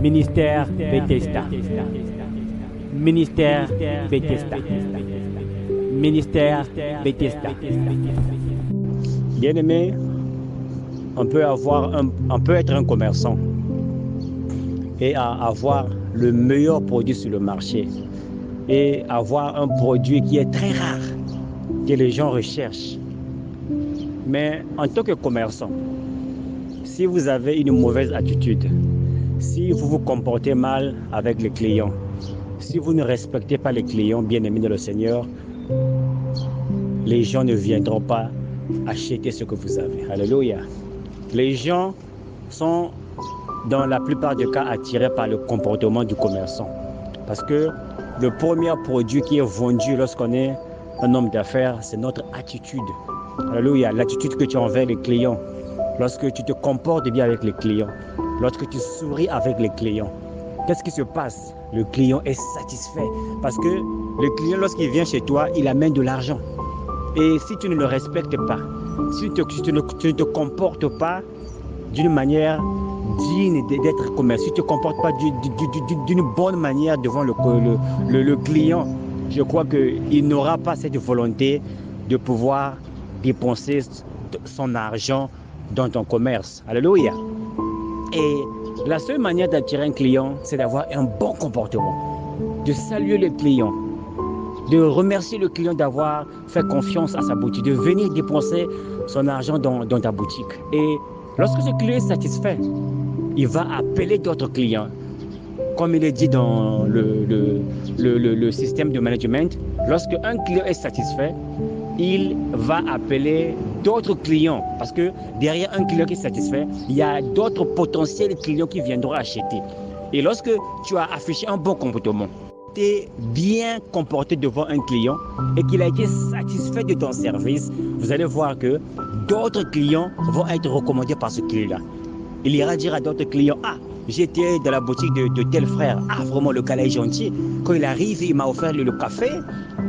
Ministère Bethesda. Ministère Bethesda. Ministère Bethesda. Bien-aimé, on peut être un commerçant et avoir le meilleur produit sur le marché et avoir un produit qui est très rare, que les gens recherchent. Mais en tant que commerçant, si vous avez une mauvaise attitude, si vous vous comportez mal avec les clients, si vous ne respectez pas les clients bien-aimés de le Seigneur, les gens ne viendront pas acheter ce que vous avez. Alléluia. Les gens sont dans la plupart des cas attirés par le comportement du commerçant. Parce que le premier produit qui est vendu lorsqu'on est un homme d'affaires, c'est notre attitude. Alléluia. L'attitude que tu as envers les clients. Lorsque tu te comportes bien avec les clients. Lorsque tu souris avec les clients. Qu'est-ce qui se passe? Le client est satisfait. Parce que le client, lorsqu'il vient chez toi, il amène de l'argent. Et si tu ne le respectes pas, si tu ne te comportes pas d'une manière digne d'être commerçant, si tu ne te comportes pas d'une bonne manière devant le client, je crois qu'il n'aura pas cette volonté de pouvoir dépenser son argent dans ton commerce. Alléluia. Et la seule manière d'attirer un client, c'est d'avoir un bon comportement, de saluer le client, de remercier le client d'avoir fait confiance à sa boutique, de venir dépenser son argent dans ta boutique. Et lorsque ce client est satisfait, il va appeler d'autres clients. Comme il est dit dans le système de management, lorsque un client est satisfait, il va appeler d'autres clients. Parce que derrière un client qui est satisfait, il y a d'autres potentiels clients qui viendront acheter. Et lorsque tu as affiché un bon comportement, tu es bien comporté devant un client et qu'il a été satisfait de ton service, vous allez voir que d'autres clients vont être recommandés par ce client-là. Il ira dire à d'autres clients, ah, j'étais dans la boutique de tel frère, ah, vraiment le gars est gentil. Quand il arrive, il m'a offert le café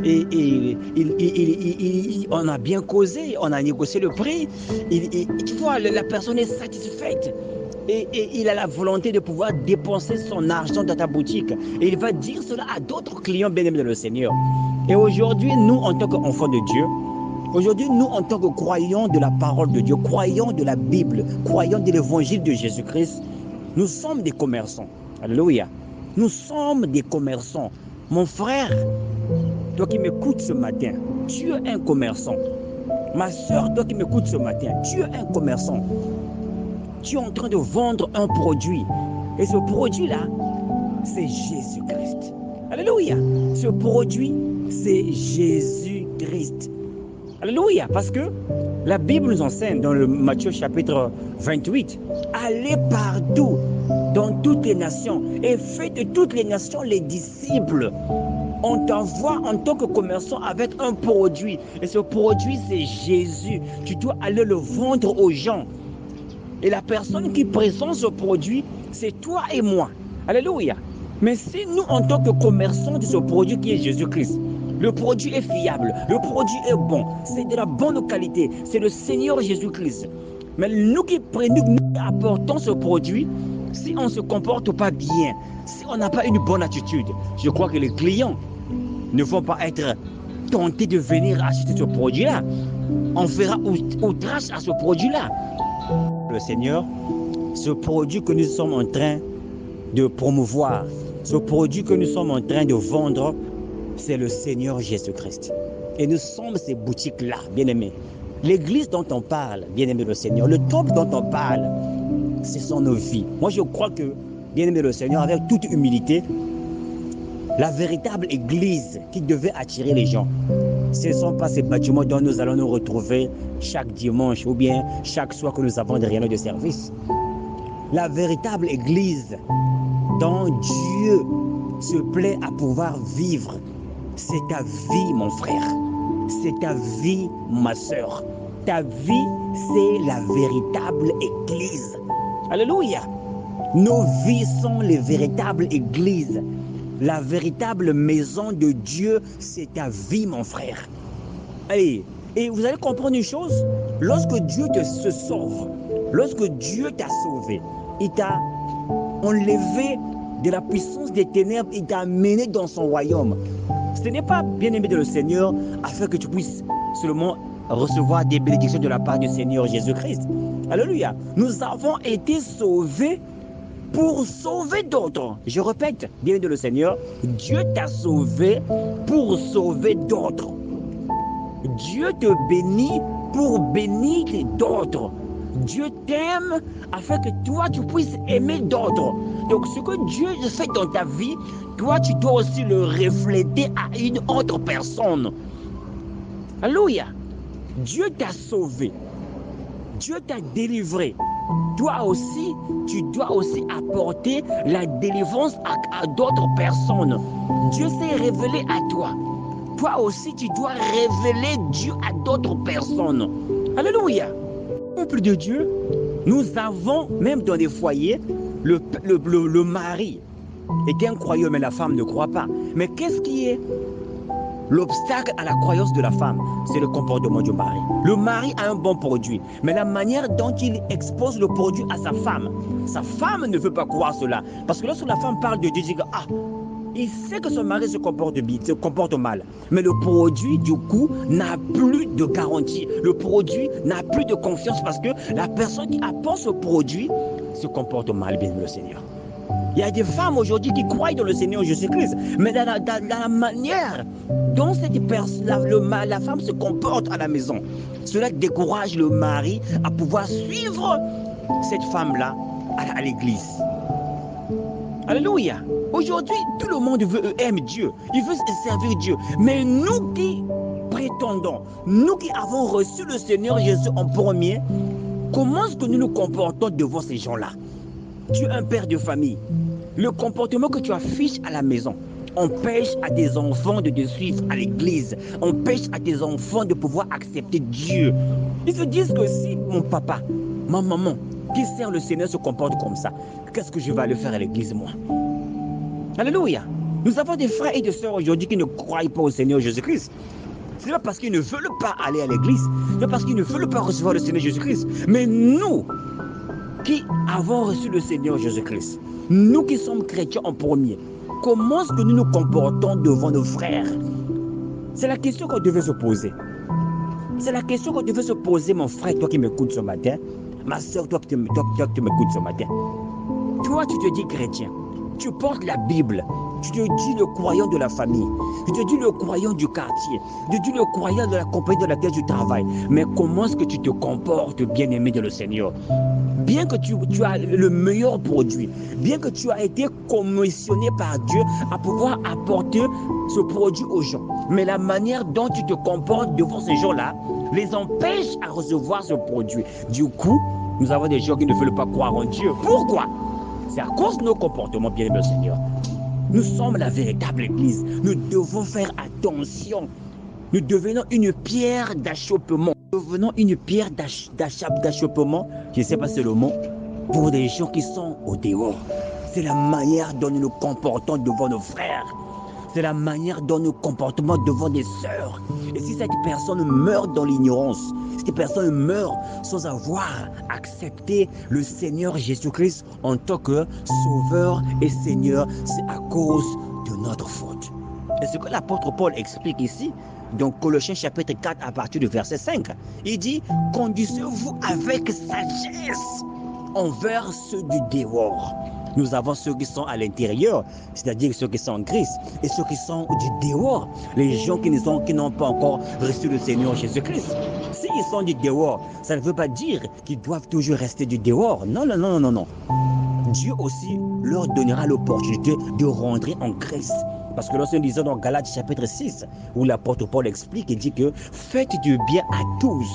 et on a bien causé, on a négocié le prix. Tu vois, la personne est satisfaite. Et il a la volonté de pouvoir dépenser son argent dans ta boutique. Et il va dire cela à d'autres clients bien-aimés de le Seigneur. Et aujourd'hui, nous, en tant qu'enfants de Dieu, aujourd'hui, nous, en tant que croyants de la parole de Dieu, croyants de la Bible, croyants de l'évangile de Jésus-Christ, nous sommes des commerçants. Alléluia. Nous sommes des commerçants. Mon frère, toi qui m'écoutes ce matin, tu es un commerçant. Ma soeur, toi qui m'écoutes ce matin, tu es un commerçant. Tu es en train de vendre un produit. Et ce produit-là, c'est Jésus-Christ. Alléluia. Ce produit, c'est Jésus-Christ. Alléluia. Parce que la Bible nous enseigne dans le Matthieu chapitre 28, allez partout, dans toutes les nations, et faites de toutes les nations les disciples. On t'envoie en tant que commerçant avec un produit. Et ce produit, c'est Jésus. Tu dois aller le vendre aux gens. Et la personne qui présente ce produit, c'est toi et moi. Alléluia. Mais si nous, en tant que commerçants de ce produit qui est Jésus-Christ, le produit est fiable, le produit est bon, c'est de la bonne qualité, c'est le Seigneur Jésus-Christ. Mais nous qui apportons ce produit, si on ne se comporte pas bien, si on n'a pas une bonne attitude, je crois que les clients ne vont pas être tentés de venir acheter ce produit-là. On fera outrage à ce produit-là. Le Seigneur, ce produit que nous sommes en train de promouvoir, ce produit que nous sommes en train de vendre, c'est le Seigneur Jésus-Christ. Et nous sommes ces boutiques-là, bien-aimés. L'église dont on parle, bien-aimé le Seigneur, le temple dont on parle, ce sont nos vies. Moi, je crois que, bien-aimé le Seigneur, avec toute humilité, la véritable église qui devait attirer les gens, ce ne sont pas ces bâtiments dont nous allons nous retrouver chaque dimanche ou bien chaque soir que nous avons des réunions de service. La véritable église dont Dieu se plaît à pouvoir vivre, c'est ta vie, mon frère. C'est ta vie, ma soeur. Ta vie, c'est la véritable église. Alléluia. Nos vies sont les véritables églises. La véritable maison de Dieu, c'est ta vie, mon frère. Et vous allez comprendre une chose, lorsque Dieu se sauve, lorsque Dieu t'a sauvé, il t'a enlever de la puissance des ténèbres et d'amener dans son royaume. Ce n'est pas, bien-aimé de le Seigneur, afin que tu puisses seulement recevoir des bénédictions de la part du Seigneur Jésus-Christ. Alléluia. Nous avons été sauvés pour sauver d'autres. Je répète, bien-aimé de le Seigneur, Dieu t'a sauvé pour sauver d'autres. Dieu te bénit pour bénir d'autres. Dieu t'aime afin que toi tu puisses aimer d'autres. Donc ce que Dieu fait dans ta vie, toi tu dois aussi le refléter à une autre personne. Alléluia. Dieu t'a sauvé. Dieu t'a délivré. Toi aussi, tu dois aussi apporter la délivrance à d'autres personnes. Dieu s'est révélé à toi. Toi aussi, tu dois révéler Dieu à d'autres personnes. Alléluia. Peuple de Dieu, nous avons, même dans des foyers, le mari est un croyant, mais la femme ne croit pas. Mais qu'est-ce qui est l'obstacle à la croyance de la femme? C'est le comportement du mari. Le mari a un bon produit, mais la manière dont il expose le produit à sa femme ne veut pas croire cela. Parce que lorsque la femme parle de Dieu, il dit il sait que son mari se comporte mal. Mais le produit, du coup, n'a plus de garantie. Le produit n'a plus de confiance parce que la personne qui apporte ce produit se comporte mal, bien le Seigneur. Il y a des femmes aujourd'hui qui croient dans le Seigneur Jésus-Christ, mais dans la manière dont la femme se comporte à la maison, cela décourage le mari à pouvoir suivre cette femme-là à l'église. Alléluia. Aujourd'hui, tout le monde aime Dieu, il veut servir Dieu. Mais nous qui prétendons, nous qui avons reçu le Seigneur Jésus en premier, comment est-ce que nous nous comportons devant ces gens-là? Tu es un père de famille. Le comportement que tu affiches à la maison empêche à tes enfants de te suivre à l'église, empêche à tes enfants de pouvoir accepter Dieu. Ils se disent que si mon papa, ma maman, qui sert le Seigneur se comporte comme ça, qu'est-ce que je vais aller faire à l'église, moi? Alléluia. Nous avons des frères et des sœurs aujourd'hui qui ne croient pas au Seigneur Jésus-Christ. Ce n'est pas parce qu'ils ne veulent pas aller à l'église, ce n'est pas parce qu'ils ne veulent pas recevoir le Seigneur Jésus-Christ. Mais nous qui avons reçu le Seigneur Jésus-Christ, nous qui sommes chrétiens en premier, comment est-ce que nous nous comportons devant nos frères? C'est la question qu'on devait se poser. C'est la question qu'on devait se poser, mon frère, toi qui m'écoutes ce matin, ma soeur, toi qui m'écoutes ce matin. Toi, tu te dis chrétien. Tu portes la Bible, tu te dis le croyant de la famille, tu te dis le croyant du quartier, tu te dis le croyant de la compagnie dans laquelle tu travailles. Mais comment est-ce que tu te comportes, bien-aimé de le Seigneur? Bien que tu as le meilleur produit, bien que tu as été commissionné par Dieu à pouvoir apporter ce produit aux gens, mais la manière dont tu te comportes devant ces gens-là les empêche à recevoir ce produit. Du coup, nous avons des gens qui ne veulent pas croire en Dieu. Pourquoi? C'est à cause de nos comportements, bien-aimés Seigneur. Nous sommes la véritable Église. Nous devons faire attention. Nous devenons une pierre d'achoppement. Nous devenons une pierre d'achoppement, je ne sais pas si c'est le mot, pour des gens qui sont au dehors. C'est la manière dont nous nous comportons devant nos frères. C'est la manière dont nous nous comportons devant des sœurs. Et si cette personne meurt dans l'ignorance, si cette personne meurt sans avoir accepté le Seigneur Jésus-Christ en tant que Sauveur et Seigneur, c'est à cause de notre faute. Et ce que l'apôtre Paul explique ici, dans Colossiens chapitre 4 à partir du verset 5, il dit « Conduisez-vous avec sagesse envers ceux du dehors. » Nous avons ceux qui sont à l'intérieur, c'est-à-dire ceux qui sont en Christ, et ceux qui sont du dehors, les gens qui n'ont pas encore reçu le Seigneur Jésus-Christ. S'ils sont du dehors, ça ne veut pas dire qu'ils doivent toujours rester du dehors. Non, non, non, non, non. Dieu aussi leur donnera l'opportunité de rentrer en Christ. Parce que lorsque nous lisons dans Galates chapitre 6, où l'apôtre Paul explique, il dit que faites du bien à tous,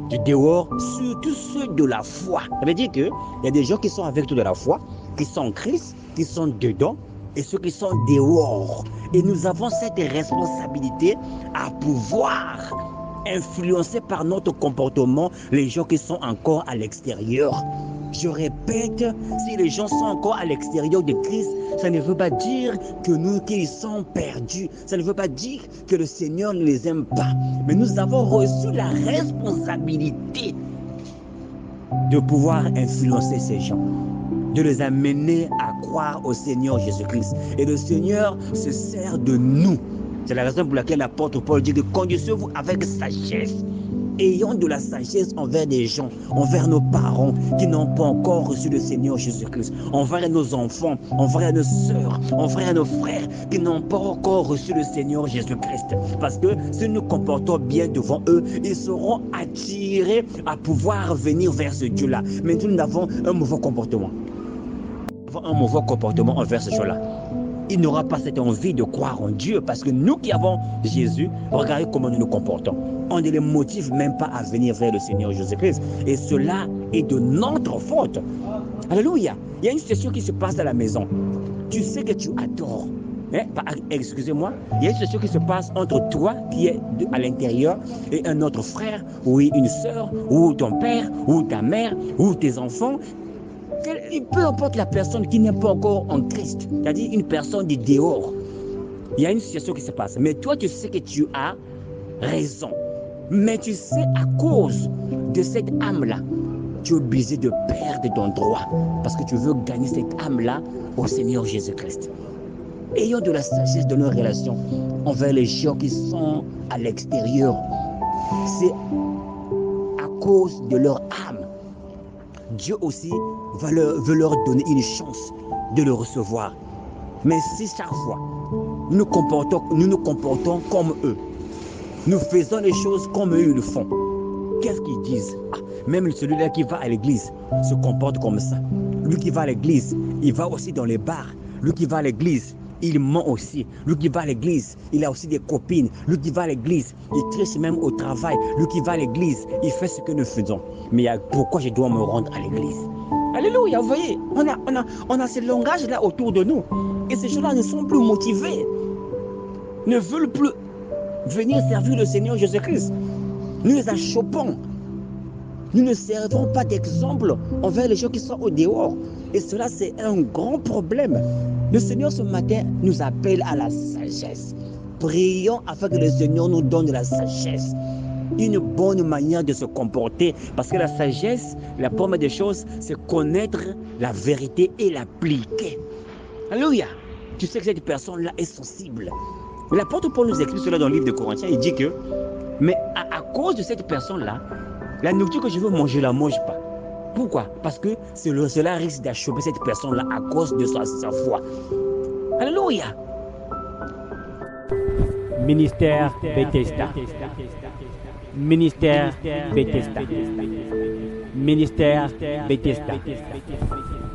du dehors, surtout ceux de la foi. Ça veut dire qu'il y a des gens qui sont avec toi de la foi, qui sont en Christ, qui sont dedans, et ceux qui sont dehors. Et nous avons cette responsabilité à pouvoir influencer par notre comportement les gens qui sont encore à l'extérieur. Je répète, si les gens sont encore à l'extérieur de Christ, ça ne veut pas dire que nous qui sommes perdus. Ça ne veut pas dire que le Seigneur ne les aime pas. Mais nous avons reçu la responsabilité de pouvoir influencer ces gens, de les amener à croire au Seigneur Jésus-Christ. Et le Seigneur se sert de nous. C'est la raison pour laquelle l'apôtre Paul dit de conduisez-vous avec sagesse, ayant de la sagesse envers des gens, envers nos parents qui n'ont pas encore reçu le Seigneur Jésus-Christ, envers nos enfants, envers nos sœurs, envers nos frères qui n'ont pas encore reçu le Seigneur Jésus-Christ. Parce que si nous nous comportons bien devant eux, ils seront attirés à pouvoir venir vers ce Dieu-là. Mais nous avons un mauvais comportement. Nous avons un mauvais comportement envers ce Dieu-là. Il n'aura pas cette envie de croire en Dieu parce que nous qui avons Jésus, regardez comment nous nous comportons. On ne les motive même pas à venir vers le Seigneur Jésus-Christ. Et cela est de notre faute. Alléluia. Il y a une situation qui se passe à la maison. Tu sais que tu adores. Excusez-moi. Il y a une situation qui se passe entre toi qui est à l'intérieur et un autre frère, ou une sœur, ou ton père, ou ta mère, ou tes enfants. Peu importe la personne qui n'est pas encore en Christ, c'est-à-dire une personne du dehors, il y a une situation qui se passe. Mais toi, tu sais que tu as raison. Mais tu sais, à cause de cette âme-là, tu es obligé de perdre ton droit parce que tu veux gagner cette âme-là au Seigneur Jésus-Christ. Ayons de la sagesse dans nos relations envers les gens qui sont à l'extérieur. C'est à cause de leur âme. Dieu aussi veut leur donner une chance de le recevoir. Mais si chaque fois nous nous comportons comme eux, nous faisons les choses comme eux le font, qu'est-ce qu'ils disent? Même celui-là qui va à l'église se comporte comme ça. Lui qui va à l'église, il va aussi dans les bars. Lui qui va à l'église, il ment aussi. Lui qui va à l'église, il a aussi des copines. Lui qui va à l'église, il triche même au travail. Lui qui va à l'église, il fait ce que nous faisons. Mais pourquoi je dois me rendre à l'église? Alléluia, vous voyez, on a ce langage-là autour de nous. Et ces gens-là ne sont plus motivés, ne veulent plus venir servir le Seigneur Jésus-Christ. Nous les achoppons. Nous ne servons pas d'exemple envers les gens qui sont au dehors. Et cela, c'est un grand problème. Le Seigneur, ce matin, nous appelle à la sagesse. Prions afin que le Seigneur nous donne de la sagesse. Une bonne manière de se comporter. Parce que la sagesse, la première des choses, c'est connaître la vérité et l'appliquer. Alléluia. Tu sais que cette personne-là est sensible. L'apôtre Paul nous explique cela dans le livre de Corinthiens. Il dit que, mais à cause de cette personne-là, la nourriture que je veux manger, je ne la mange pas. Pourquoi? Parce que cela risque d'achoper cette personne-là à cause de sa foi. Alléluia. Ministère Bethesda. Ministère Bethesda. Ministère Bethesda.